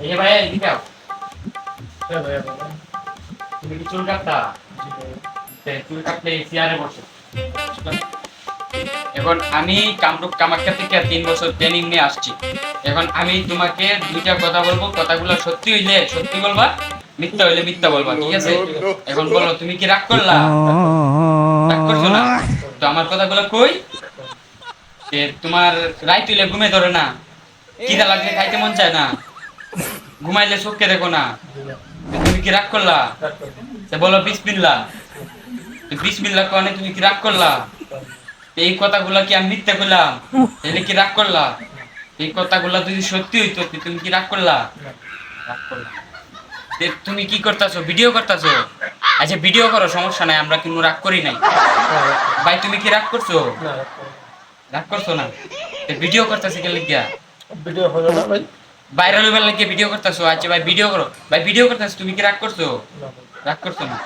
এই যে ভাই এদিকে আও। তুমি কি চুল কাটতা? চুল কাটলে চেয়ারে বসে। এখন আমি কামরূপ কামাখ্যা থেকে 3 বছর ট্রেনিং নিয়ে আসছি। এখন আমি তোমাকে দুইটা কথা বলবো, কথাগুলো সত্যি হইলে সত্যি বলবা, মিথ্যা হইলে মিথ্যা বলবা, ঠিক আছে? এখন বলো, তুমি কি রাগ করলা? রাগ করছো না? তো আমার কথাগুলো কই যে তোমার রাইত হইলে ঘুমে ধরে না, খিদা লাগলে খাইতে মন চায় না, ঘুমাইলে চোখকে দেখো না, তুমি কি রাগ করলা? তা বলো বিসমিল্লাহ। বিসমিল্লাহ কোনে তুমি কি রাগ করলা? এই কথাগুলা কি আমি মিথ্যা কইলাম? তাহলে কি রাগ করলা? এই কথাগুলা যদি সত্যি হইতো তুমি কি রাগ করলা? রাগ করলা। তুমি কি করতেছো? ভিডিও করতেছো? আচ্ছা ভিডিও করো, সমস্যা নাই, আমরা কিন্তু রাগ করি নাই। ভাই তুমি কি রাগ করছো? রাগ করছো না? ভিডিও করতেছে কে লিখিয়া? ভিডিও হলো না ভাই। ভাইরাল হইবার লাগিয়ে ভিডিও করতেছো? আচ্ছা ভাই ভিডিও করো, ভাই ভিডিও করতেছো, তুমি কি রাগ করছো? না। রাগ করছো না?